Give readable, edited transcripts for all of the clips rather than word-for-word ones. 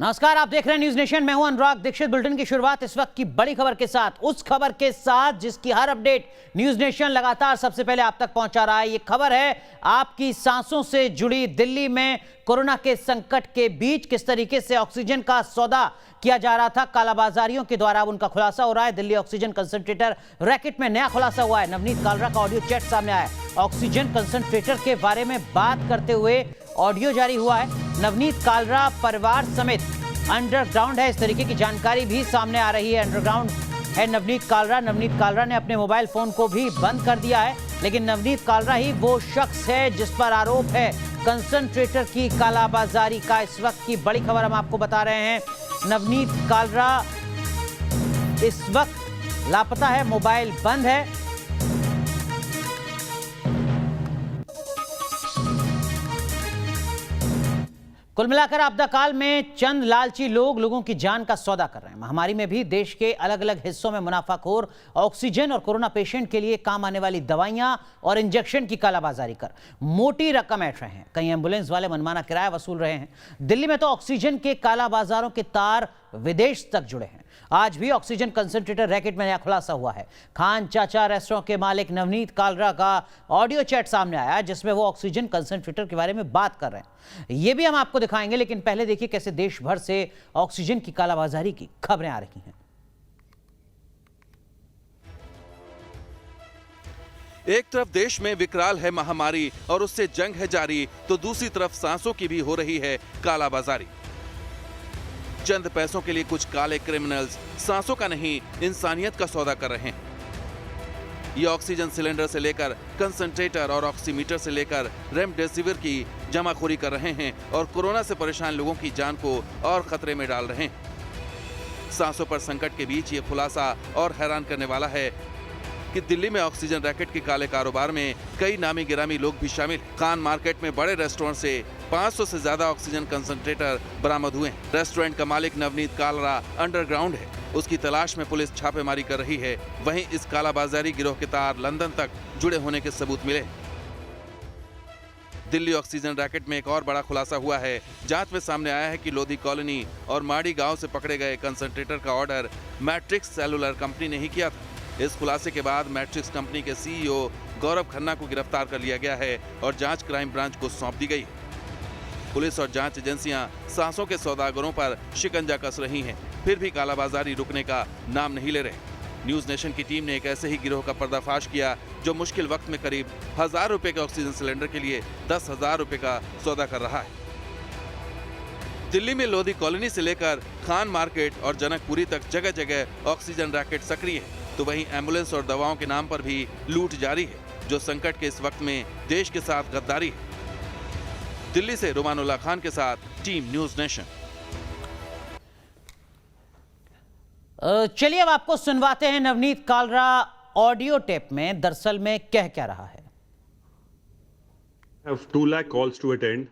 नमस्कार, आप देख रहे हैं न्यूज नेशन। मैं हूं अनुराग दीक्षित। बुलेटिन की शुरुआत इस वक्त की बड़ी खबर के साथ, उस खबर के साथ जिसकी हर अपडेट न्यूज नेशन लगातार सबसे पहले आप तक पहुंचा रहा है। ये खबर है आपकी सांसों से जुड़ी। दिल्ली में कोरोना के संकट के बीच किस तरीके से ऑक्सीजन का सौदा किया जा रहा था कालाबाजारियों के द्वारा, अब उनका खुलासा हो रहा है। दिल्ली ऑक्सीजन कंसंट्रेटर रैकेट में नया खुलासा हुआ है। नवनीत कालरा का ऑडियो चैट सामने आया है। ऑक्सीजन कंसंट्रेटर के बारे में बात करते हुए ऑडियो जारी हुआ है। नवनीत कालरा परिवार समेत अंडरग्राउंड है, इस तरीके की जानकारी भी सामने आ रही है। अंडरग्राउंड है नवनीत कालरा। नवनीत कालरा ने अपने मोबाइल फोन को भी बंद कर दिया है, लेकिन नवनीत कालरा ही वो शख्स है जिस पर आरोप है कंसंट्रेटर की कालाबाजारी का। इस वक्त की बड़ी खबर हम आपको बता रहे हैं। नवनीत कालरा इस वक्त लापता है, मोबाइल बंद है। कुल मिलाकर आपदा काल में चंद लालची लोग लोगों की जान का सौदा कर रहे हैं। महामारी में भी देश के अलग अलग हिस्सों में मुनाफाखोर ऑक्सीजन और कोरोना पेशेंट के लिए काम आने वाली दवाइयां और इंजेक्शन की कालाबाजारी कर मोटी रकम ऐंठ रहे हैं। कई एम्बुलेंस वाले मनमाना किराया वसूल रहे हैं। दिल्ली में तो ऑक्सीजन के कालाबाजारों के तार विदेश तक जुड़े हैं। आज भी ऑक्सीजन कंसंट्रेटर रैकेट में नया खुलासा हुआ है। खान चाचा रेस्टोरेंट के मालिक नवनीत कालरा का ऑडियो चैट सामने आया, जिसमें वो ऑक्सीजन कंसंट्रेटर के बारे में बात कर रहे हैं। ये भी हम आपको दिखाएंगे, लेकिन पहले देखिए कैसे देश भर से ऑक्सीजन की कालाबाजारी की खबरें आ रही हैं। एक तरफ देश में विकराल है महामारी और उससे जंग है जारी, तो दूसरी तरफ सांसों की भी हो रही है कालाबाजारी। चंद पैसों के लिए कुछ काले क्रिमिनल्स सांसों का नहीं, इंसानियत का सौदा कर रहे हैं। ये ऑक्सीजन सिलेंडर से लेकर कंसंट्रेटर और ऑक्सीमीटर से लेकर रेमडेसिविर की जमाखोरी कर रहे हैं और कोरोना से परेशान लोगों की जान को और खतरे में डाल रहे हैं। सांसों पर संकट के बीच ये खुलासा और हैरान करने वाला है कि दिल्ली में ऑक्सीजन रैकेट के काले कारोबार में कई नामी गिरामी लोग भी शामिल हैं। खान मार्केट में बड़े रेस्टोरेंट से 500 से ज्यादा ऑक्सीजन कंसंट्रेटर बरामद हुए हैं। रेस्टोरेंट का मालिक नवनीत कालरा अंडरग्राउंड है, उसकी तलाश में पुलिस छापेमारी कर रही है। वहीं इस कालाबाजारी गिरोह के तार लंदन तक जुड़े होने के सबूत मिले। दिल्ली ऑक्सीजन रैकेट में एक और बड़ा खुलासा हुआ है। जांच में सामने आया है कि लोधी कॉलोनी और माड़ी गांव से पकड़े गए कंसंट्रेटर का ऑर्डर मैट्रिक्स सेलुलर कंपनी ने ही किया था। इस खुलासे के बाद मैट्रिक्स कंपनी के सीईओ गौरव खन्ना को गिरफ्तार कर लिया गया है और जांच क्राइम ब्रांच को सौंप दी गई। पुलिस और जांच एजेंसियां सांसों के सौदागरों पर शिकंजा कस रही हैं, फिर भी कालाबाजारी रुकने का नाम नहीं ले रहे। न्यूज नेशन की टीम ने एक ऐसे ही गिरोह का पर्दाफाश किया जो मुश्किल वक्त में करीब 1000 रुपए के ऑक्सीजन सिलेंडर के लिए 10,000 रुपए का सौदा कर रहा है। दिल्ली में लोधी कॉलोनी से लेकर खान मार्केट और जनकपुरी तक जगह जगह ऑक्सीजन रैकेट सक्रिय है, तो वहीं एम्बुलेंस और दवाओं के नाम पर भी लूट जारी है, जो संकट के इस वक्त में देश के साथ गद्दारी है। दिल्ली से रुमानुल्लाह खान के साथ टीम न्यूज नेशन। चलिए अब आपको सुनवाते हैं नवनीत कालरा ऑडियो टेप में दरअसल में कह क्या रहा है। I have 2 lakh calls to attend,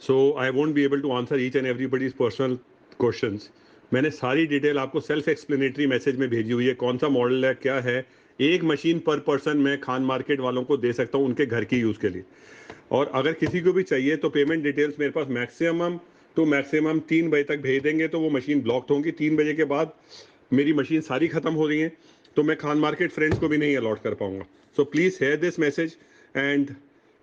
so I won't be able to answer each and everybody's personal questions. मैंने सारी डिटेल आपको सेल्फ एक्सप्लेनेटरी मैसेज में भेजी हुई है। कौन सा मॉडल है, क्या है, एक मशीन पर पर्सन मैं खान मार्केट वालों को दे सकता हूं उनके घर की यूज़ के लिए। और अगर किसी को भी चाहिए तो पेमेंट डिटेल्स मेरे पास मैक्सिमम 3 बजे तक भेज देंगे, तो वो मशीन ब्लॉक होंगी। 3 बजे के बाद मेरी मशीन सारी ख़त्म हो रही है, तो मैं खान मार्केट फ्रेंड्स को भी नहीं अलॉट कर पाऊंगा। So please hear this message and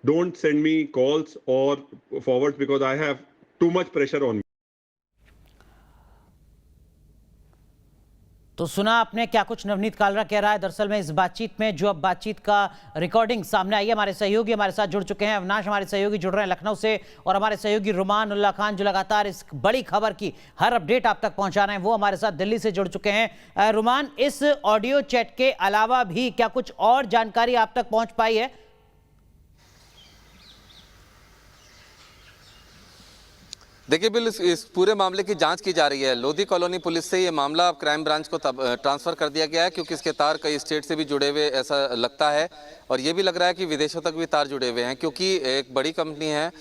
don't send me calls और forward because I have too much pressure on me. तो सुना आपने क्या कुछ नवनीत कालरा कह रहा है। दरअसल में इस बातचीत में जो अब बातचीत का रिकॉर्डिंग सामने आई है, हमारे सहयोगी हमारे साथ जुड़ चुके हैं। अविनाश हमारे सहयोगी जुड़ रहे हैं लखनऊ से, और हमारे सहयोगी रुमानुल्लाह खान जो लगातार इस बड़ी खबर की हर अपडेट आप तक पहुंचा रहे हैं, वो हमारे साथ दिल्ली से जुड़ चुके हैं। रुमान, इस ऑडियो चैट के अलावा भी क्या कुछ और जानकारी आप तक पहुंच पाई है? देखिए बिल, इस पूरे मामले की जांच की जा रही है। लोधी कॉलोनी पुलिस से ये मामला अब क्राइम ब्रांच को ट्रांसफर कर दिया गया है, क्योंकि इसके तार कई स्टेट से भी जुड़े हुए ऐसा लगता है, और ये भी लग रहा है कि विदेशों तक भी तार जुड़े हुए हैं, क्योंकि एक बड़ी कंपनी है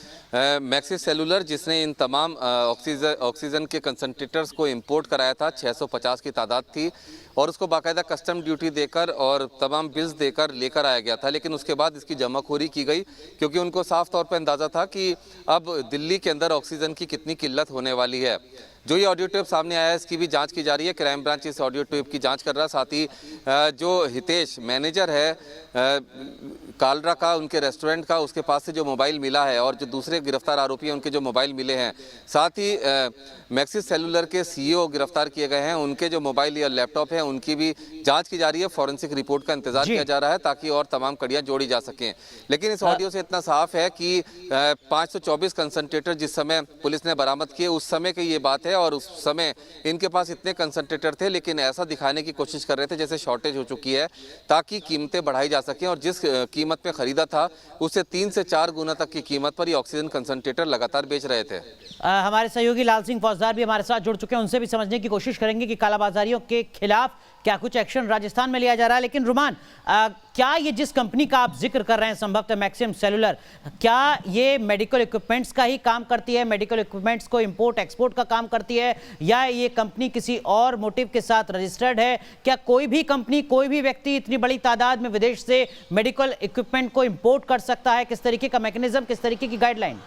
मैक्सिस सेलुलर, जिसने इन तमाम ऑक्सीजन के कंसंट्रेटर्स को इंपोर्ट कराया था। 650 की तादाद थी और उसको बाकायदा कस्टम ड्यूटी देकर और तमाम बिल्स देकर लेकर आया गया था, लेकिन उसके बाद इसकी जमाखोरी की गई, क्योंकि उनको साफ तौर पर अंदाज़ा था कि अब दिल्ली के अंदर ऑक्सीजन की कितनी किल्लत होने वाली है। जो ये ऑडियो टेप सामने आया है इसकी भी जांच की जा रही है। क्राइम ब्रांच इस ऑडियो टेप की जांच कर रहा है। साथ ही जो हितेश मैनेजर है कालरा का, उनके रेस्टोरेंट का, उसके पास से जो मोबाइल मिला है और जो दूसरे गिरफ्तार आरोपी हैं उनके जो मोबाइल मिले हैं, साथ ही मैक्सिस सेलुलर के सीईओ गिरफ्तार किए गए हैं, उनके जो मोबाइल या लैपटॉप हैं उनकी भी जांच की जा रही है। फॉरेंसिक रिपोर्ट का इंतजार किया जा रहा है ताकि और तमाम कड़ियां जोड़ी जा सकें। लेकिन इस ऑडियो से इतना साफ है कि 524 कंसंट्रेटर जिस समय पुलिस ने बरामद किए उस समय की ये बात है, और उस समय इनके पास इतने कंसंट्रेटर थे, लेकिन ऐसा दिखाने की कोशिश कर रहे थे जैसे शॉर्टेज हो चुकी है ताकि कीमतें बढ़ाई जा सकें, और जिस कीमत पे खरीदा था उससे 3 से 4 गुना तक की कीमत पर ये ऑक्सीजन कंसंट्रेटर लगातार बेच रहे थे। हमारे सहयोगी लाल सिंह फौजदार भी हमारे साथ जुड़ चुके हैं, उनसे भी समझने की कोशिश करेंगे कि कालाबाजारियों के खिलाफ क्या कुछ एक्शन राजस्थान में लिया जा रहा है। लेकिन रुमान, क्या ये जिस कंपनी का आप जिक्र कर रहे हैं संभवतः मैक्सिम सेलुलर, क्या ये मेडिकल इक्विपमेंट्स का ही काम करती है, मेडिकल इक्विपमेंट्स को इंपोर्ट एक्सपोर्ट का काम करती है, या ये कंपनी किसी और मोटिव के साथ रजिस्टर्ड है? क्या कोई भी कंपनी, कोई भी व्यक्ति इतनी बड़ी तादाद में विदेश से मेडिकल इक्विपमेंट को इंपोर्ट कर सकता है? किस तरीके का मैकेनिज्म, किस तरीके की गाइडलाइन?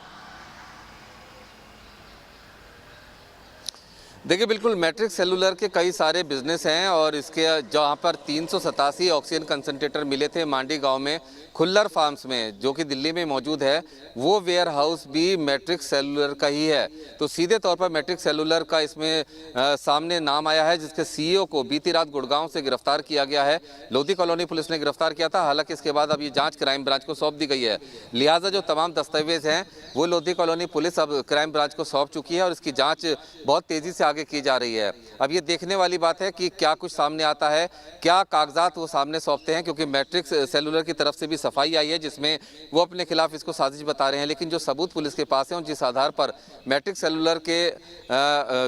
देखिए, बिल्कुल मैट्रिक्स सेलुलर के कई सारे बिजनेस हैं, और इसके जहाँ पर 387 ऑक्सीजन कंसंट्रेटर मिले थे मांडी गांव में खुल्लर फार्म्स में, जो कि दिल्ली में मौजूद है, वो वेयर हाउस भी मैट्रिक्स सेलुलर का ही है। तो सीधे तौर पर मैट्रिक्स सेलुलर का इसमें सामने नाम आया है, जिसके सीईओ को बीती रात गुड़गांव से गिरफ्तार किया गया है। लोधी कॉलोनी पुलिस ने गिरफ्तार किया था। हालांकि इसके बाद अब ये जांच क्राइम ब्रांच को सौंप दी गई है, लिहाजा जो तमाम दस्तावेज हैं वो लोधी कॉलोनी पुलिस अब क्राइम ब्रांच को सौंप चुकी है, और इसकी जाँच बहुत तेजी से आगे की जा रही है। अब ये देखने वाली बात है कि क्या कुछ सामने आता है, क्या कागजात वो सामने सौंपते हैं, क्योंकि मैट्रिक्स सेलुलर की तरफ से भी सफाई आई है जिसमें वो अपने खिलाफ इसको साजिश बता रहे हैं। लेकिन जो सबूत पुलिस के पास है और जिस आधार पर मैट्रिक्स सेलुलर के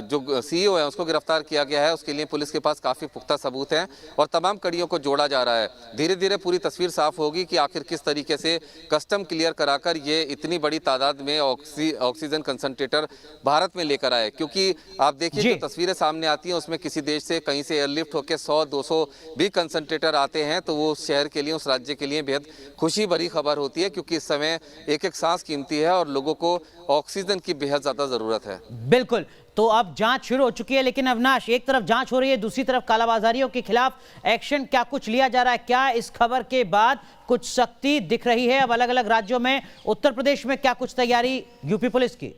जो सीईओ है उसको गिरफ्तार किया गया है, उसके लिए पुलिस के पास काफी पुख्ता सबूत हैं और तमाम कड़ियों को जोड़ा जा रहा है। धीरे धीरे पूरी तस्वीर साफ होगी कि आखिर किस तरीके से कस्टम क्लियर कराकर ये इतनी बड़ी तादाद में ऑक्सीजन कंसंट्रेटर भारत में लेकर आए। क्योंकि आप देखिए जो तस्वीरें सामने आती हैं उसमें किसी देश से कहीं से एयरलिफ्ट होकर 100-200 भी कंसंट्रेटर आते हैं, तो वो उस शहर के लिए, उस राज्य के लिए बेहद खुशी भरी खबर होती है, क्योंकि इस समय एक एक सांस कीमती है और लोगों को ऑक्सीजन की बेहद ज्यादा जरूरत है। बिल्कुल, तो अब जांच शुरू हो चुकी है, लेकिन अविनाश, एक तरफ जांच हो रही है, दूसरी तरफ कालाबाजारियों के खिलाफ एक्शन क्या कुछ लिया जा रहा है? क्या इस खबर के बाद कुछ सख्ती दिख रही है अब अलग अलग राज्यों में? उत्तर प्रदेश में क्या कुछ तैयारी यूपी पुलिस की?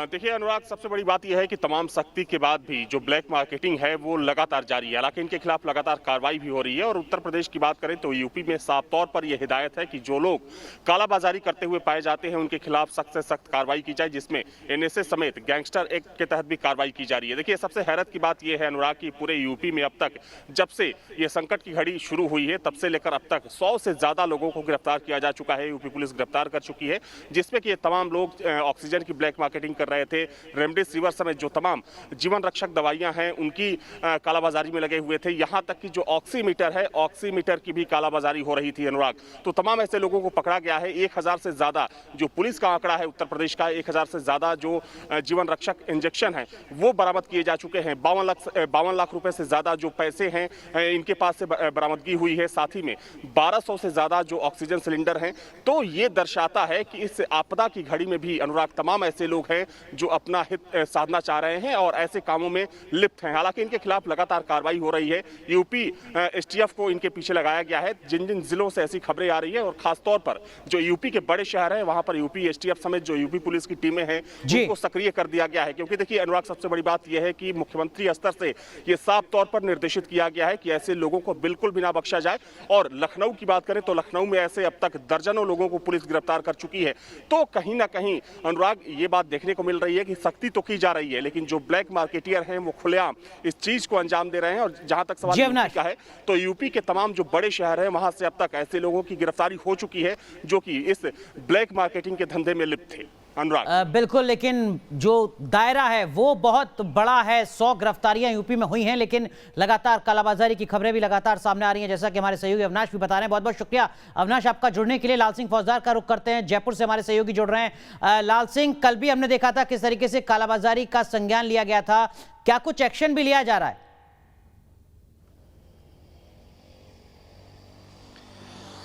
देखिए अनुराग, सबसे बड़ी बात यह है कि तमाम सख्ती के बाद भी जो ब्लैक मार्केटिंग है वो लगातार जारी है। हालांकि इनके खिलाफ लगातार कार्रवाई भी हो रही है। और उत्तर प्रदेश की बात करें तो यूपी में साफ तौर पर यह हिदायत है कि जो लोग कालाबाजारी करते हुए पाए जाते हैं उनके खिलाफ सख्त से सख्त कार्रवाई की जाए, जिसमें एनएसए समेत गैंगस्टर एक्ट के तहत भी कार्रवाई की जा रही है। देखिए, सबसे हैरत की बात यह है अनुराग की पूरे यूपी में अब तक जब से ये संकट की घड़ी शुरू हुई है तब से लेकर अब तक 100 से ज्यादा लोगों को गिरफ्तार किया जा चुका है। यूपी पुलिस गिरफ्तार कर चुकी है, जिसमें कि ये तमाम लोग ऑक्सीजन की ब्लैक मार्केटिंग कर रहे थे, रेमडेसिविर समेत जो तमाम जीवन रक्षक दवाइयां हैं उनकी कालाबाजारी में लगे हुए थे। यहां तक कि जो ऑक्सीमीटर है, ऑक्सीमीटर की भी कालाबाजारी हो रही थी अनुराग। तो तमाम ऐसे लोगों को पकड़ा गया है। 1000 से ज्यादा जो पुलिस का आंकड़ा है उत्तर प्रदेश का, 1000 से ज्यादा जो जीवन रक्षक इंजेक्शन है वो बरामद किए जा चुके हैं। 52 लाख रुपए से ज्यादा जो पैसे हैं इनके पास से बरामदगी हुई है। साथ ही में 1200 से ज्यादा जो ऑक्सीजन सिलेंडर हैं। तो ये दर्शाता है कि इस आपदा की घड़ी में भी अनुराग तमाम ऐसे लोग हैं जो अपना हित साधना चाह रहे हैं और ऐसे कामों में लिप्त हैं। हालांकि इनके खिलाफ लगातार कार्रवाई हो रही है। यूपी एसटीएफ को इनके पीछे लगाया गया है। जिन जिन जिलों से ऐसी खबरें आ रही है और खासतौर पर जो यूपी के बड़े शहर हैं वहां पर यूपी एसटीएफ समेत जो यूपी पुलिस की टीमें हैं उनको सक्रिय कर दिया गया है। क्योंकि देखिए अनुराग, सबसे बड़ी बात यह है कि मुख्यमंत्री स्तर से यह साफ तौर पर निर्देशित किया गया है कि ऐसे लोगों को बिल्कुल भी ना बख्शा जाए। और लखनऊ की बात करें तो लखनऊ में ऐसे अब तक दर्जनों लोगों को पुलिस गिरफ्तार कर चुकी है। तो कहीं ना कहीं अनुराग ये बात देखने को मिल रही है कि सख्ती तो की जा रही है, लेकिन जो ब्लैक मार्केटियर हैं वो खुलेआम इस चीज को अंजाम दे रहे हैं। और जहां तक सवाल यूपी का है तो यूपी के तमाम जो बड़े शहर हैं वहां से अब तक ऐसे लोगों की गिरफ्तारी हो चुकी है जो कि इस ब्लैक मार्केटिंग के धंधे में लिप्त थे। अनुराग, बिल्कुल, लेकिन जो दायरा है वो बहुत बड़ा है। 100 गिरफ्तारियां यूपी में हुई हैं, लेकिन लगातार कालाबाजारी की खबरें भी लगातार सामने आ रही हैं, जैसा कि हमारे सहयोगी अविनाश भी बता रहे हैं। बहुत बहुत शुक्रिया अविनाश आपका जुड़ने के लिए। लाल सिंह फौजदार का रुख करते हैं, जयपुर से हमारे सहयोगी जुड़ रहे हैं। लाल सिंह, कल भी हमने देखा था किस तरीके से कालाबाजारी का संज्ञान लिया गया था, क्या कुछ एक्शन भी लिया जा रहा है?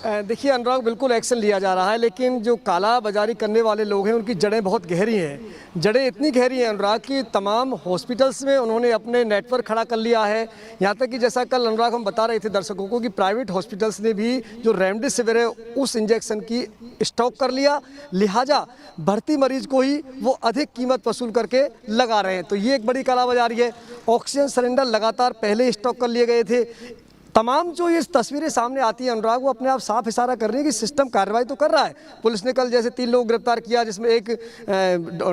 देखिए अनुराग, बिल्कुल एक्शन लिया जा रहा है, लेकिन जो काला बाजारी करने वाले लोग हैं उनकी जड़ें बहुत गहरी हैं। जड़ें इतनी गहरी हैं अनुराग कि तमाम हॉस्पिटल्स में उन्होंने अपने नेटवर्क खड़ा कर लिया है। यहाँ तक कि जैसा कल अनुराग हम बता रहे थे दर्शकों को कि प्राइवेट हॉस्पिटल्स ने भी जो रेमडेसिविर है उस इंजेक्शन की स्टॉक कर लिया, लिहाजा भर्ती मरीज को ही वो अधिक कीमत वसूल करके लगा रहे हैं। तो ये एक बड़ी कालाबाजारी है। ऑक्सीजन सिलेंडर लगातार पहले ही स्टॉक कर लिए गए थे। तमाम जो ये तस्वीरें सामने आती हैं अनुराग, वो अपने आप साफ इशारा कर रही है कि सिस्टम कार्रवाई तो कर रहा है। पुलिस ने कल जैसे 3 लोग गिरफ्तार किया, जिसमें एक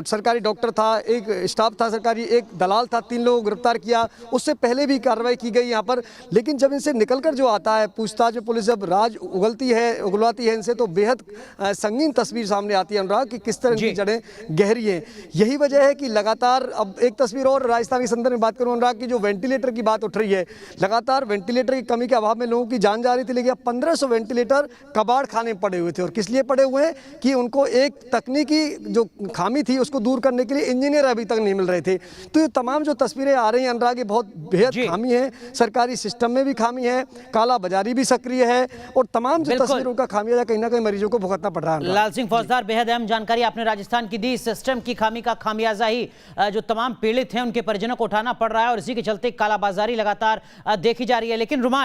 सरकारी डॉक्टर था, एक स्टाफ था सरकारी, एक दलाल था, 3 लोग गिरफ्तार किया। उससे पहले भी कार्रवाई की गई यहाँ पर। लेकिन जब इनसे निकलकर जो आता है पूछताछ में, पुलिस जब राज उगलवाती है इनसे, तो बेहद संगीन तस्वीर सामने आती है अनुराग कि किस तरह की जड़ें गहरी हैं। यही वजह है कि लगातार, अब एक तस्वीर और राजस्थान के संदर्भ में बात करूँ अनुराग की, जो वेंटिलेटर की बात उठ रही है, लगातार वेंटिलेटर की कमी के अभाव में लोगों की जान जा रही थी, लेकिन 1500 वेंटिलेटर कबाड़ खाने में पड़े हुए थे। और किस लिए पड़े हुए हैं कि उनको एक तकनीकी जो खामी थी उसको दूर करने के लिए इंजीनियर अभी तक नहीं मिल रहे थे। तो ये तमाम जो तस्वीरें आ रही हैं अनुराग, ये बहुत बेहद खामी है। सरकारी सिस्टम में भी खामी है, काला बाजारी भी सक्रिय है, और तमाम जो तस्वीरों का खामियाजा कहीं ना कहीं मरीजों को भुगतना पड़ रहा है। लाल सिंह फौजदार, बेहद अहम जानकारी आपने राजस्थान की दी। सिस्टम की खामी का खामियाजा ही जो तमाम पीड़ित हैं उनके परिजनों को उठाना पड़ रहा है, और इसी के चलते कालाबाजारी लगातार देखी जा रही है। लेकिन रुमान,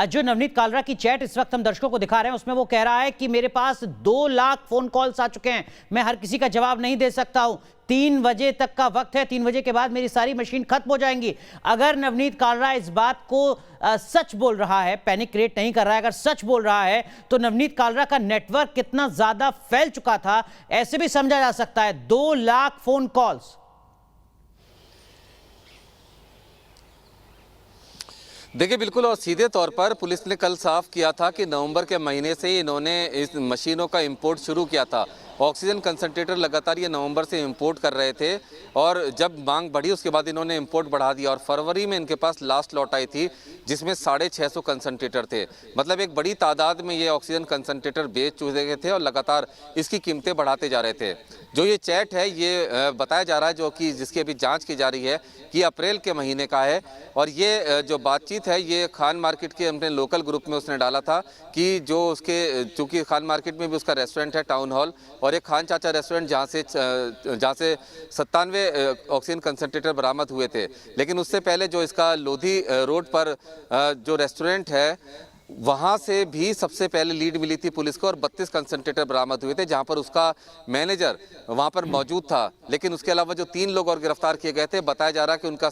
जो नवनीत कालरा की चैट इस वक्त हम दर्शकों को दिखा रहे हैं, उसमें वो कह रहा है कि मेरे पास 2 लाख फोन कॉल्स आ चुके हैं, मैं हर किसी का जवाब नहीं दे सकता हूं, 3 बजे तक का वक्त है, 3 बजे के बाद मेरी सारी मशीन खत्म हो जाएंगी। अगर नवनीत कालरा इस बात को सच बोल रहा है, पैनिक क्रिएट नहीं कर रहा है, अगर सच बोल रहा है, तो नवनीत कालरा का नेटवर्क कितना ज्यादा फैल चुका था ऐसे भी समझा जा सकता है। 2 लाख फोन कॉल्स। देखिए बिल्कुल, और सीधे तौर पर पुलिस ने कल साफ किया था कि नवंबर के महीने से ही इन्होंने इस मशीनों का इंपोर्ट शुरू किया था। ऑक्सीजन कंसंट्रेटर लगातार ये नवंबर से इंपोर्ट कर रहे थे, और जब मांग बढ़ी उसके बाद इन्होंने इंपोर्ट बढ़ा दिया, और फरवरी में इनके पास लास्ट लॉट आई थी जिसमें 650 कंसंट्रेटर थे। मतलब एक बड़ी तादाद में ये ऑक्सीजन कंसंट्रेटर बेच चुके थे और लगातार इसकी कीमतें बढ़ाते जा रहे थे। जो ये चैट है ये बताया जा रहा है, जो कि जिसकी अभी जांच की जा रही है, कि अप्रैल के महीने का है। और ये जो बातचीत है ये खान मार्केट के अपने लोकल ग्रुप में उसने डाला था कि जो उसके, चूँकि खान मार्केट में भी उसका रेस्टोरेंट है टाउन हॉल, और एक खान चाचा रेस्टोरेंट जहाँ से 97 ऑक्सीजन कंसंट्रेटर बरामद हुए थे। लेकिन उससे पहले जो इसका लोधी रोड पर जो रेस्टोरेंट है वहाँ से भी सबसे पहले लीड मिली थी पुलिस को, और 32 कंसंट्रेटर बरामद हुए थे, जहाँ पर उसका मैनेजर वहाँ पर मौजूद था। लेकिन उसके अलावा जो 3 लोग और गिरफ्तार किए गए थे, बताया जा रहा है कि उनका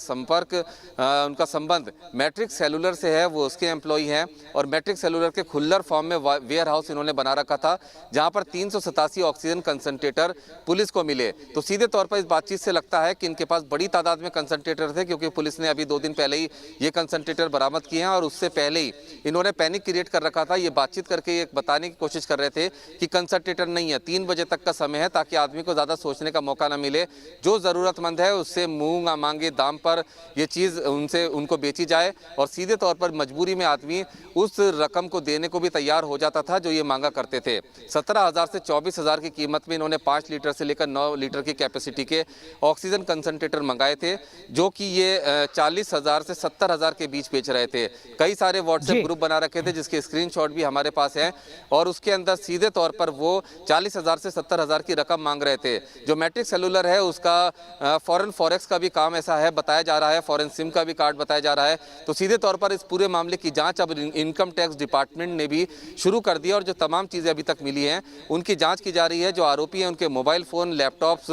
उनका संबंध मैट्रिक्स सेलुलर से है, वो उसके एम्प्लॉई हैं, और मैट्रिक्स सेलुलर के खुल्लर फॉर्म में वेयर हाउस इन्होंने बना रखा था, जहाँ पर 387 ऑक्सीजन कंसंट्रेटर पुलिस को मिले। तो सीधे तौर पर इस बातचीत से लगता है कि इनके पास बड़ी तादाद में कंसंट्रेटर थे, क्योंकि पुलिस ने अभी 2 दिन पहले ही ये कंसंट्रेटर बरामद किए हैं, और उससे पहले ही इन्होंने पैनिक क्रिएट कर रखा था। ये बातचीत करके ये बताने की कोशिश कर रहे थे कि कंसंट्रेटर नहीं है, 3 बजे तक का समय है, ताकि आदमी को ज़्यादा सोचने का मौका ना मिले। जो ज़रूरतमंद है उससे मुँह मांगे दाम पर ये चीज़ उनको बेची जाए, और सीधे तौर पर मजबूरी में आदमी उस रकम को देने को भी तैयार हो जाता था जो ये मांगा करते थे। 17,000 से 24,000 की कीमत में इन्होंने 5 लीटर से लेकर 9 लीटर की कैपेसिटी के ऑक्सीजन कंसंट्रेटर मंगाए थे, जो कि ये 40,000 से 70,000 के बीच बेच रहे थे। कई सारे व्हाट्सएप ग्रुप बना रखे थे जिसके स्क्रीनशॉट भी हमारे पास है, और उसके अंदर सीधे तौर पर वो 40,000 से 70,000 की रकम मांग रहे थे। जो मैट्रिक्स सेलुलर है उसका फॉरेन फॉरेक्स का भी काम ऐसा है बताया जा रहा है, फॉरेन सिम का भी कार्ड बताया जा रहा है। तो सीधे तौर पर इस पूरे मामले की जांच अब इनकम टैक्स डिपार्टमेंट ने भी शुरू कर दिया, और जो तमाम चीज़ें अभी तक मिली हैं उनकी जांच की जा रही है। जो आरोपी हैं उनके मोबाइल फ़ोन, लैपटॉप्स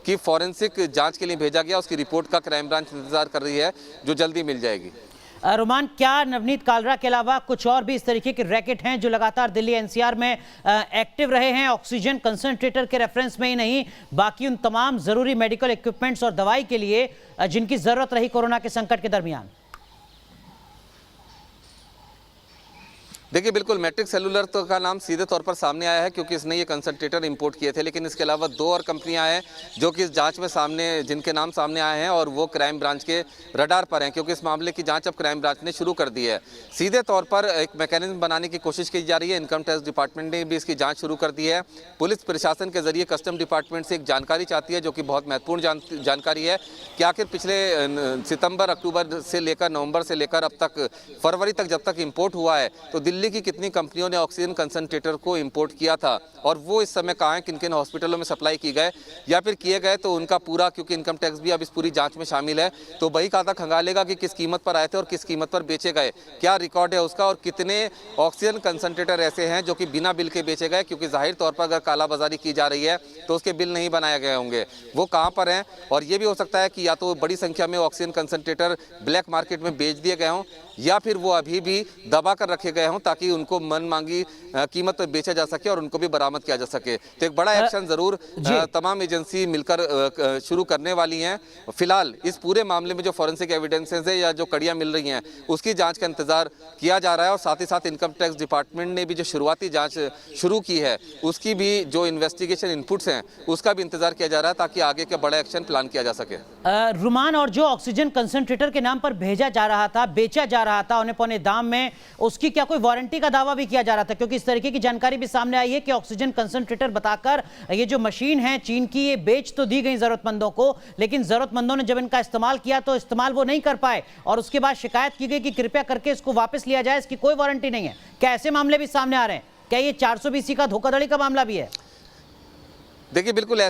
की फॉरेंसिक जांच के लिए भेजा गया, उसकी रिपोर्ट का क्राइम ब्रांच इंतजार कर रही है, जो जल्दी मिल जाएगी। रुमान, क्या नवनीत कालरा के अलावा कुछ और भी इस तरीके के रैकेट हैं जो लगातार दिल्ली एनसीआर में एक्टिव रहे हैं? ऑक्सीजन कंसंट्रेटर के रेफरेंस में ही नहीं, बाकी उन तमाम जरूरी मेडिकल इक्विपमेंट्स और दवाई के लिए जिनकी जरूरत रही कोरोना के संकट के दरमियान। देखिए बिल्कुल, मैट्रिक्स सेलुलर तो का नाम सीधे तौर पर सामने आया है क्योंकि इसने ये कंसंट्रेटर इंपोर्ट किए थे, लेकिन इसके अलावा 2 और कंपनियां हैं जो कि इस जांच में जिनके नाम सामने आए हैं, और वो क्राइम ब्रांच के रडार पर हैं, क्योंकि इस मामले की जांच अब क्राइम ब्रांच ने शुरू कर दी है। सीधे तौर पर एक मैकेनिज्म बनाने की कोशिश की जा रही है। इनकम टैक्स डिपार्टमेंट ने भी इसकी जाँच शुरू कर दी है। पुलिस प्रशासन के जरिए कस्टम डिपार्टमेंट से एक जानकारी चाहती है, जो कि बहुत महत्वपूर्ण जानकारी है, कि आखिर पिछले सितंबर, अक्टूबर से लेकर नवंबर से लेकर अब तक फरवरी तक जब तक इंपोर्ट हुआ है, तो दिल्ली की कितनी कंपनियों ने ऑक्सीजन कंसंट्रेटर को इंपोर्ट किया था और वो इस समय कहाँ हैं, किन किन हॉस्पिटलों में सप्लाई की गए या फिर किए गए, तो उनका पूरा, क्योंकि इनकम टैक्स भी अब इस पूरी जांच में शामिल है, तो बही खाता खंगालेगा कि किस कीमत पर आए थे और किस कीमत पर बेचे गए, क्या रिकॉर्ड है उसका, और कितने ऑक्सीजन कंसंट्रेटर ऐसे हैं जो कि बिना बिल के बेचे गए, क्योंकि जाहिर तौर पर अगर कालाबाजारी की जा रही है तो उसके बिल नहीं बनाए गए होंगे, वो कहाँ पर हैं। और ये भी हो सकता है कि या तो बड़ी संख्या में ऑक्सीजन कंसंट्रेटर ब्लैक मार्केट में बेच दिए गए हों या फिर वो अभी भी दबा कर रखे गए हों ताकि उनको मन मांगी कीमत पर बेचा जा सके और उनको भी बरामद किया जा सके। तो एक बड़ा एक्शन जरूर तमाम एजेंसी मिलकर शुरू करने वाली हैं। फिलहाल इस पूरे मामले में जो फॉरेंसिक एविडेंसेस है या जो कड़ियां मिल रही हैं उसकी जांच का इंतजार किया जा रहा है और साथ ही साथ इनकम टैक्स डिपार्टमेंट ने भी जो शुरुआती जांच शुरू की है उसकी भी जो इन्वेस्टिगेशन इनपुट्स हैं उसका भी इंतजार किया जा रहा है ताकि आगे का बड़ा एक्शन प्लान किया जा सके। रुमान, और जो ऑक्सीजन कंसंट्रेटर के नाम पर भेजा जा रहा था, बेचा जा रहा था औने पौने दाम में, उसकी क्या कोई वारंटी का दावा भी किया जा रहा था? क्योंकि इस तरीके की जानकारी भी सामने आई है कि ऑक्सीजन कंसंट्रेटर बताकर ये जो मशीन है चीन की, ये बेच तो दी गई जरूरतमंदों को, लेकिन जरूरतमंदों ने जब इनका इस्तेमाल किया तो इस्तेमाल वो नहीं कर पाए और उसके बाद शिकायत की गई कि कृपया करके इसको वापस लिया जाए, इसकी कोई वारंटी नहीं है। क्या ऐसे मामले भी सामने आ रहे हैं? क्या ये 420 का धोखाधड़ी का मामला भी है? देखिए, बिल्कुल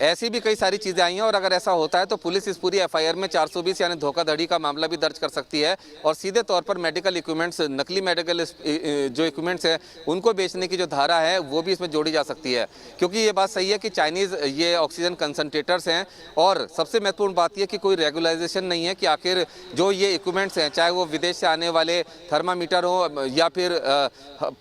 ऐसी भी कई सारी चीज़ें आई हैं और अगर ऐसा होता है तो पुलिस इस पूरी एफआईआर में 420 यानी धोखाधड़ी का मामला भी दर्ज कर सकती है और सीधे तौर पर मेडिकल इक्विपमेंट्स, नकली मेडिकल जो इक्विपमेंट्स हैं उनको बेचने की जो धारा है वो भी इसमें जोड़ी जा सकती है। क्योंकि ये बात सही है कि चाइनीज़ ये ऑक्सीजन कंसंट्रेटर्स हैं और सबसे महत्वपूर्ण बात यह कि कोई रेगुलाइजेशन नहीं है कि आखिर जो ये इक्विपमेंट्स हैं, चाहे वो विदेश से आने वाले थर्मामीटर हो या फिर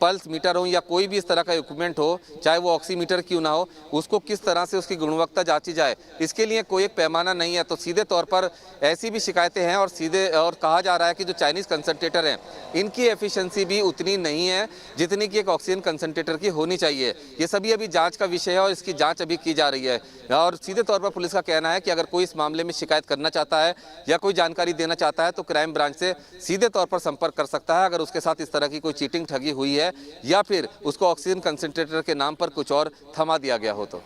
पल्स मीटर हो या कोई भी इस तरह का इक्विपमेंट हो, चाहे वो ऑक्सीमीटर क्यों ना हो, उसको किस तरह से उसकी गुणवत्ता जांची जाए, इसके लिए कोई एक पैमाना नहीं है। तो सीधे तौर पर ऐसी भी शिकायतें हैं और कहा जा रहा है कि जो चाइनीज़ कंसंट्रेटर हैं इनकी एफिशिएंसी भी उतनी नहीं है जितनी कि एक ऑक्सीजन कंसंट्रेटर की होनी चाहिए। ये सभी अभी जांच का विषय है और इसकी जांच अभी की जा रही है और सीधे तौर पर पुलिस का कहना है कि अगर कोई इस मामले में शिकायत करना चाहता है या कोई जानकारी देना चाहता है तो क्राइम ब्रांच से सीधे तौर पर संपर्क कर सकता है अगर उसके साथ इस तरह की कोई चीटिंग ठगी हुई है या फिर उसको ऑक्सीजन कंसंट्रेटर के नाम पर कुछ और थमा दिया गया हो तो।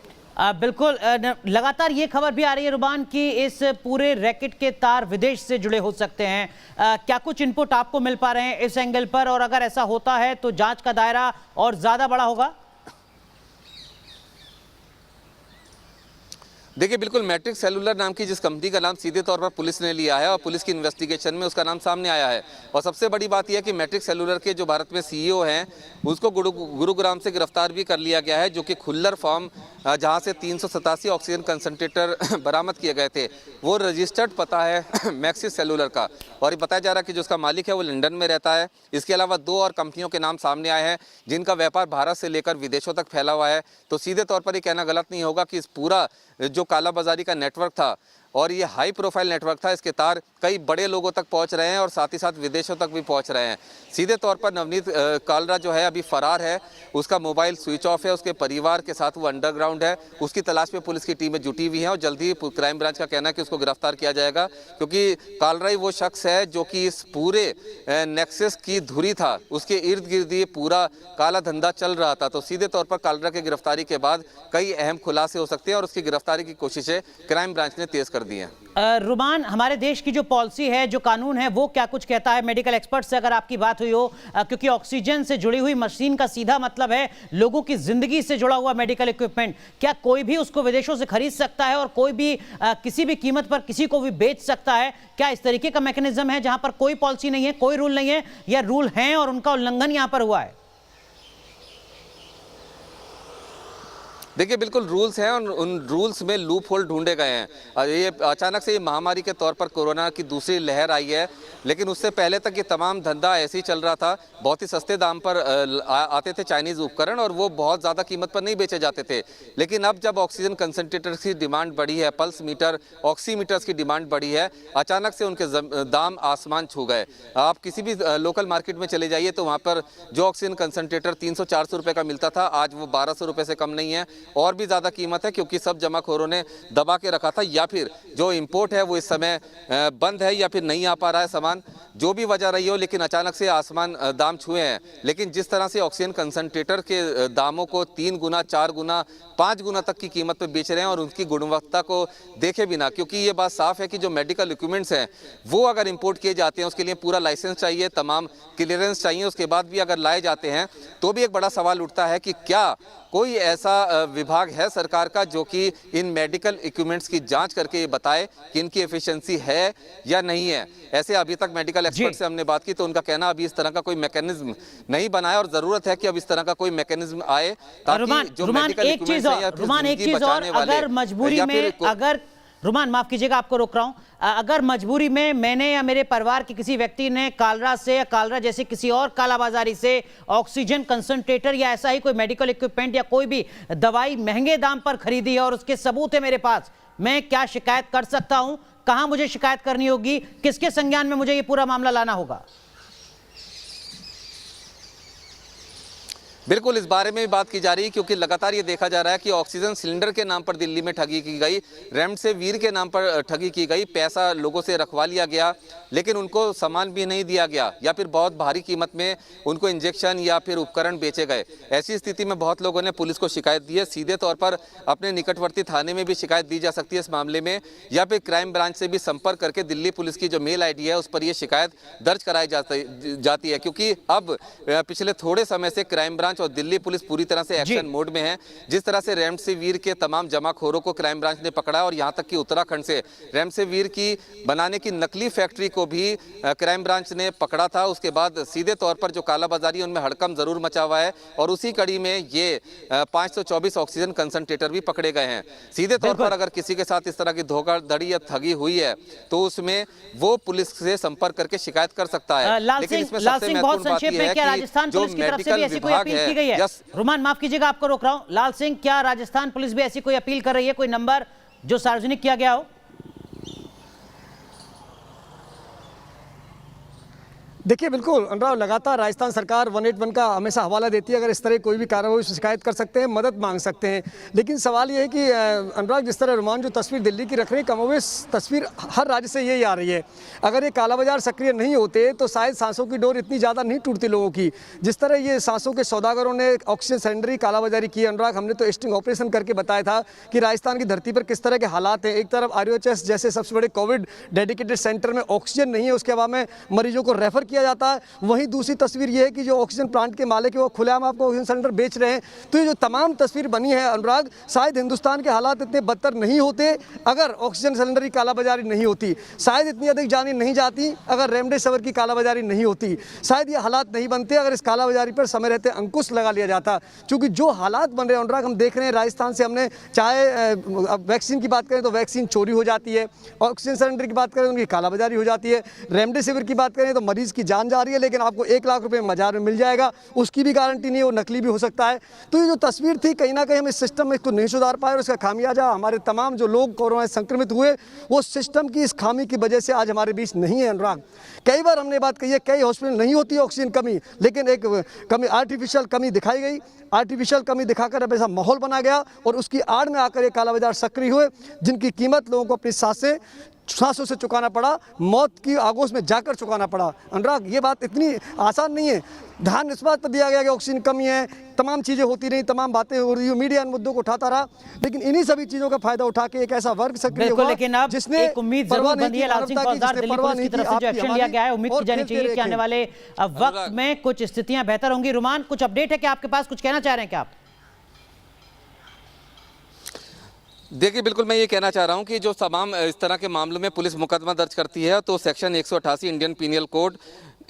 बिल्कुल, लगातार ये खबर भी आ रही है रुमान कि इस पूरे रैकेट के तार विदेश से जुड़े हो सकते हैं। क्या कुछ इनपुट आपको मिल पा रहे हैं इस एंगल पर, और अगर ऐसा होता है तो जांच का दायरा और ज्यादा बड़ा होगा? देखिए, बिल्कुल मैट्रिक्स सेलुलर नाम की जिस कंपनी का नाम सीधे तौर पर पुलिस ने लिया है और पुलिस की इन्वेस्टिगेशन में उसका नाम सामने आया है और सबसे बड़ी बात यह है कि मैट्रिक्स सेलुलर के जो भारत में सीईओ हैं उसको गुरुग्राम से गिरफ्तार भी कर लिया गया है, जो कि खुल्लर फार्म जहां से 387 ऑक्सीजन कंसंट्रेटर बरामद किए गए थे वो रजिस्टर्ड पता है मैक्सिस सेलुलर का और ये बताया जा रहा है कि जो उसका मालिक है वो लंदन में रहता है। इसके अलावा 2 और कंपनियों के नाम सामने आए हैं जिनका व्यापार भारत से लेकर विदेशों तक फैला हुआ है। तो सीधे तौर पर ये कहना गलत नहीं होगा कि इस पूरा जो कालाबाजारी का नेटवर्क था और ये हाई प्रोफाइल नेटवर्क था, इसके तार कई बड़े लोगों तक पहुंच रहे हैं और साथ ही साथ विदेशों तक भी पहुंच रहे हैं। सीधे तौर पर नवनीत कालरा जो है अभी फरार है, उसका मोबाइल स्विच ऑफ है, उसके परिवार के साथ वो अंडरग्राउंड है, उसकी तलाश में पुलिस की टीमें जुटी हुई हैं और जल्द ही क्राइम ब्रांच का कहना है कि उसको गिरफ्तार किया जाएगा क्योंकि कालरा ही वो शख्स है जो कि इस पूरे नेक्सस की धुरी था, उसके इर्द गिर्द ये पूरा काला धंधा चल रहा था। तो सीधे तौर पर कालरा की गिरफ्तारी के बाद कई अहम खुलासे हो सकते हैं और उसकी गिरफ्तारी की कोशिशें क्राइम ब्रांच ने तेज कर दी हैं। रुमान, हमारे देश की जो पॉलिसी है, जो कानून है, वो क्या कुछ कहता है? मेडिकल एक्सपर्ट से अगर आपकी बात हुई हो, क्योंकि ऑक्सीजन से जुड़ी हुई मशीन का सीधा मतलब है लोगों की जिंदगी से जुड़ा हुआ मेडिकल इक्विपमेंट, क्या कोई भी उसको विदेशों से खरीद सकता है और कोई भी किसी भी कीमत पर किसी को भी बेच सकता है? क्या इस तरीके का मैकेनिज्म है जहां पर कोई पॉलिसी नहीं है, कोई रूल नहीं है, या रूल हैं और उनका उल्लंघन यहां पर हुआ है? देखिए, बिल्कुल रूल्स हैं और उन रूल्स में लूप होल ढूंढे गए हैं। ये अचानक से ये महामारी के तौर पर कोरोना की दूसरी लहर आई है, लेकिन उससे पहले तक ये तमाम धंधा ऐसे ही चल रहा था। बहुत ही सस्ते दाम पर आते थे चाइनीज़ उपकरण और वो बहुत ज़्यादा कीमत पर नहीं बेचे जाते थे। लेकिन अब जब ऑक्सीजन कंसंट्रेटर्स की डिमांड बढ़ी है, पल्स मीटर, ऑक्सीमीटर्स की डिमांड बढ़ी है, अचानक से उनके दाम आसमान छू गए। आप किसी भी लोकल मार्केट में चले जाइए तो वहाँ पर जो ऑक्सीजन कंसंट्रेटर 300-400 रुपये का मिलता था, आज वो 1200 रुपये से कम नहीं है और भी ज़्यादा कीमत है क्योंकि सब जमाखोरों ने दबा के रखा था या फिर जो इंपोर्ट है वो इस समय बंद है या फिर नहीं आ पा रहा है सामान। सामान, जो भी वजह रही हो, लेकिन अचानक से आसमान दाम छुए हैं। लेकिन जिस तरह से ऑक्सीजन कंसंट्रेटर के दामों को 3 गुना, 4 गुना, 5 गुना तक की कीमत पे बेच रहे हैं और उनकी गुणवत्ता को देखे बिना, क्योंकि ये बात साफ है कि जो मेडिकल इक्विपमेंट्स हैं वो अगर इंपोर्ट किए जाते हैं उसके लिए पूरा लाइसेंस चाहिए, तमाम क्लियरेंस चाहिए, उसके बाद भी अगर लाए जाते हैं तो भी एक बड़ा सवाल उठता है कि क्या कोई ऐसा विभाग है सरकार का जो कि इन मेडिकल इक्विपमेंट्स की जांच करके ये बताए कि इनकी एफिशिएंसी है या नहीं है। ऐसे अभी तक मेडिकल एक्सपर्ट से हमने बात की तो उनका कहना अभी इस तरह का कोई मैकेनिज्म नहीं बना है और जरूरत है कि अब इस तरह का कोई मैकेनिज्म आए ताकि जो मेडिकल इक्विपमेंट्स हैं या फिर जिंदगी बचाने वाले, अगर मजबूरी में, अगर रुमान माफ कीजिएगा आपको रोक रहा हूं, अगर मजबूरी में मैंने या मेरे परिवार के किसी व्यक्ति ने कालरा से या कालरा जैसे किसी और कालाबाजारी से ऑक्सीजन कंसंट्रेटर या ऐसा ही कोई मेडिकल इक्विपमेंट या कोई भी दवाई महंगे दाम पर खरीदी है और उसके सबूत है मेरे पास, मैं क्या शिकायत कर सकता हूं? कहां मुझे शिकायत करनी होगी? किसके संज्ञान में मुझे ये पूरा मामला लाना होगा? बिल्कुल इस बारे में भी बात की जा रही है, क्योंकि लगातार ये देखा जा रहा है कि ऑक्सीजन सिलेंडर के नाम पर दिल्ली में ठगी की गई, रेमडेसिविर के नाम पर ठगी की गई, पैसा लोगों से रखवा लिया गया लेकिन उनको सामान भी नहीं दिया गया या फिर बहुत भारी कीमत में उनको इंजेक्शन या फिर उपकरण बेचे गए। ऐसी स्थिति में बहुत लोगों ने पुलिस को शिकायत दी है। सीधे तौर पर अपने निकटवर्ती थाने में भी शिकायत दी जा सकती है इस मामले में, या फिर क्राइम ब्रांच से भी संपर्क करके दिल्ली पुलिस की जो मेल ID है उस पर यह शिकायत दर्ज कराई जाती है, क्योंकि अब पिछले थोड़े समय से क्राइम ब्रांच और दिल्ली पुलिस पूरी तरह से एक्शन मोड में है। जिस तरह से रेमडेसिविर के तमाम जमाखोरों को क्राइम ब्रांच ने पकड़ा और यहां तक कि उत्तराखंड से रेमडेसिविर की बनाने की नकली फैक्ट्री को भी क्राइम ब्रांच ने पकड़ा था। उसके बाद सीधे तौर पर जो कालाबाजारी उनमें हड़कंप जरूर मचा हुआ है और उसी कड़ी में ये 524 ऑक्सीजन कंसंट्रेटर भी पकड़े गए हैं। सीधे तौर पर अगर किसी के साथ इस तरह की धोखाधड़ी या ठगी हुई है तो उसमें वो पुलिस से संपर्क करके शिकायत कर सकता है। लेकिन इसमें सबसे महत्वपूर्ण बात यह है कि जो मेडिकल विभाग है, रुमान माफ कीजिएगा आपको रोक रहा हूं, लाल सिंह, क्या राजस्थान पुलिस भी ऐसी कोई अपील कर रही है? कोई नंबर जो सार्वजनिक किया गया हो? देखिए बिल्कुल अनुराग, लगातार राजस्थान सरकार 181 का हमेशा हवाला देती है। अगर इस तरह कोई भी कार्रवाई शिकायत कर सकते हैं, मदद मांग सकते हैं। लेकिन सवाल ये है कि अनुराग, जिस तरह रुमान जो तस्वीर दिल्ली की रख रही है, कमोवेश तस्वीर हर राज्य से यही आ रही है। अगर ये काला बाजार सक्रिय नहीं होते तो शायद सांसों की डोर इतनी ज़्यादा नहीं टूटती लोगों की। जिस तरह ये सांसों के सौदागरों ने ऑक्सीजन सिलेंडर की कालाबाजारी की, अनुराग, हमने तो स्टिंग ऑपरेशन करके बताया था कि राजस्थान की धरती पर किस तरह के हालात हैं। एक तरफ RUHS जैसे सबसे बड़े कोविड डेडिकेटेड सेंटर में ऑक्सीजन नहीं है, उसके अभाव में मरीजों को रेफर किया जाता है। वहीं दूसरी तस्वीर ये है कि जो ऑक्सीजन प्लांट के मालिक है वो खुलेआम आपको ऑक्सीजन सिलेंडर बेच रहे हैं। तो ये जो तमाम तस्वीर बनी है अनुराग, शायद हिंदुस्तान के हालात इतने बदतर नहीं होते अगर ऑक्सीजन सिलेंडर की कालाबाजारी नहीं होती, शायद इतनी अधिक जानें नहीं जाती अगर रेमडेसिविर की कालाबाजारी नहीं होती, शायद ये हालात नहीं बनते अगर इस कालाबाजारी पर समय रहते अंकुश लगा लिया जाता। क्योंकि जो हालात बन रहे हैं अनुराग, हम देख रहे हैं राजस्थान से, हमने चाहे वैक्सीन की बात करें तो वैक्सीन चोरी हो जाती है, ऑक्सीजन सिलेंडर की बात करें उनकी कालाबाजारी हो जाती है, रेमडेसिविर की बात करें तो मरीज की जान जा रही है लेकिन आपको 1 लाख रुपए बाजार में मिल जाएगा, उसकी भी गारंटी नहीं है, वो नकली भी हो सकता है। तो ये जो तस्वीर थी, कहीं ना कहीं हम इस सिस्टम में इसको नहीं सुधार पाए और इसका खामियाजा हमारे तमाम जो लोग कोरोना संक्रमित हुए वो सिस्टम की इस खामी की वजह से आज हमारे बीच नहीं है अनुराग। कई बार हमने बात कही है, कई हॉस्पिटल नहीं होती ऑक्सीजन कमी, लेकिन एक कमी, आर्टिफिशियल कमी दिखाई गई, आर्टिफिशियल कमी दिखाकर अब ऐसा माहौल बना गया और उसकी आड़ में आकर ये काला बाजार सक्रिय हुए, जिनकी कीमत लोगों को अपनी सांसों से चुकाना पड़ा, मौत की आगोश में जाकर चुकाना पड़ा। अनुराग, ये बात इतनी आसान नहीं है। ध्यान इस बात पर दिया गया कि ऑक्सीजन कमी है, तमाम चीज़ें होती रही, तमाम बातें हो रही, मीडिया इन मुद्दों को उठाता रहा, लेकिन इन्हीं सभी चीज़ों का फायदा उठा के एक ऐसा वर्ग सक्रिय हुआ, लेकिन अब जिसने एक उम्मीद जरूर बंधी है लाल सिंह फौजदार, दिल्ली पुलिस की तरफ से जो एक्शन लिया गया है, उम्मीद की जानी चाहिए कि आने वाले वक्त में कुछ स्थितियां बेहतर होंगी। रुमान, कुछ अपडेट है क्या आपके पास? कुछ कहना चाह रहे हैं क्या आप? देखिए, बिल्कुल मैं ये कहना चाह रहा हूँ कि जो तमाम इस तरह के मामलों में पुलिस मुकदमा दर्ज करती है तो section 188 Indian penal code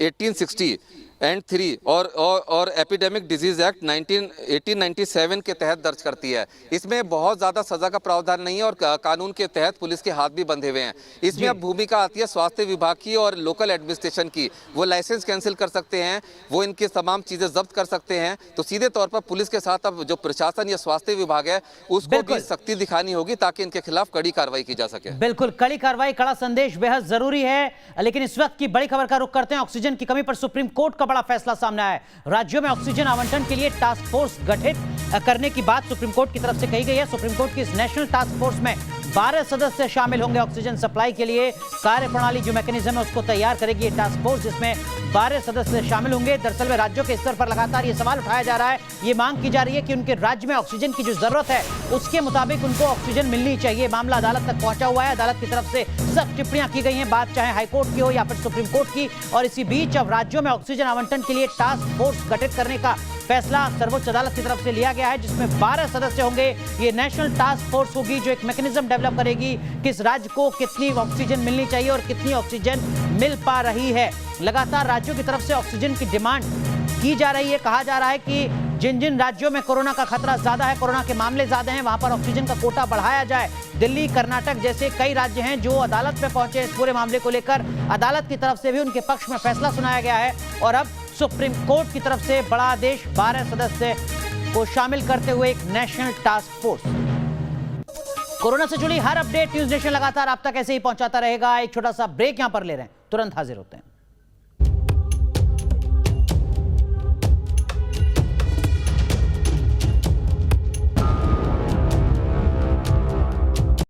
1860 and 3 और एपिडेमिक डिजीज एक्ट 1897 के तहत दर्ज करती है। इसमें बहुत ज़्यादा सज़ा का प्रावधान नहीं है और कानून के तहत पुलिस के हाथ भी बंधे हुए हैं। इसमें अब भूमिका आती है स्वास्थ्य विभाग की और लोकल एडमिनिस्ट्रेशन की। वो लाइसेंस कैंसिल कर सकते हैं, वो इनकी तमाम चीज़ें जब्त कर सकते हैं। तो सीधे तौर पर पुलिस के साथ अब जो प्रशासन या स्वास्थ्य विभाग है उसको भी सख्ती दिखानी होगी ताकि इनके खिलाफ कड़ी कार्रवाई की जा सके। बिल्कुल, कड़ी कार्रवाई, कड़ा संदेश बेहद जरूरी है। लेकिन इस वक्त की बड़ी खबर का रुख करते हैं। ऑक्सीजन की कमी पर सुप्रीम कोर्ट का बड़ा फैसला सामने आया है। राज्यों में ऑक्सीजन आवंटन के लिए टास्क फोर्स गठित करने की बात सुप्रीम कोर्ट की तरफ से कही गई है। सुप्रीम कोर्ट की इस नेशनल टास्क फोर्स में 12 सदस्य शामिल होंगे ऑक्सीजन सप्लाई के लिए। कार्यप्रणाली जो मैकेनिज्म है उसको तैयार करेगी ये टास्क फोर्स, जिसमें 12 सदस्य शामिल होंगे। दरअसल में राज्यों के स्तर पर लगातार ये सवाल उठाया जा रहा है, ये मांग की जा रही है कि उनके राज्य में ऑक्सीजन की जो जरूरत है उसके मुताबिक उनको ऑक्सीजन मिलनी चाहिए। मामला अदालत तक पहुंचा हुआ है, अदालत की तरफ से सख्त टिप्पणियां की गई हैं, बात चाहे हाईकोर्ट की हो या फिर सुप्रीम कोर्ट की। और इसी बीच अब राज्यों में ऑक्सीजन आवंटन के लिए टास्क फोर्स गठित करने का फैसला सर्वोच्च अदालत की तरफ से लिया गया है, जिसमें 12 सदस्य होंगे। ये नेशनल टास्क फोर्स होगी जो एक मैकेनिज्म डेवलप करेगी किस राज्य को कितनी ऑक्सीजन मिलनी चाहिए और कितनी ऑक्सीजन मिल पा रही है। लगातार राज्यों की तरफ से ऑक्सीजन की डिमांड की जा रही है। कहा जा रहा है कि जिन जिन राज्यों में कोरोना का खतरा ज्यादा है, कोरोना के मामले ज्यादा हैं, वहां पर ऑक्सीजन का कोटा बढ़ाया जाए। दिल्ली, कर्नाटक जैसे कई राज्य हैं जो अदालत में पहुंचे इस पूरे मामले को लेकर। अदालत की तरफ से भी उनके पक्ष में फैसला सुनाया गया है और अब सुप्रीम कोर्ट की तरफ से बड़ा आदेश 12 सदस्य को शामिल करते हुए एक नेशनल टास्क फोर्स। कोरोना से जुड़ी हर अपडेट न्यूज़ नेशन लगातार आप तक ऐसे ही पहुंचाता रहेगा। एक छोटा सा ब्रेक यहां पर ले रहे हैं, तुरंत हाजिर होते हैं।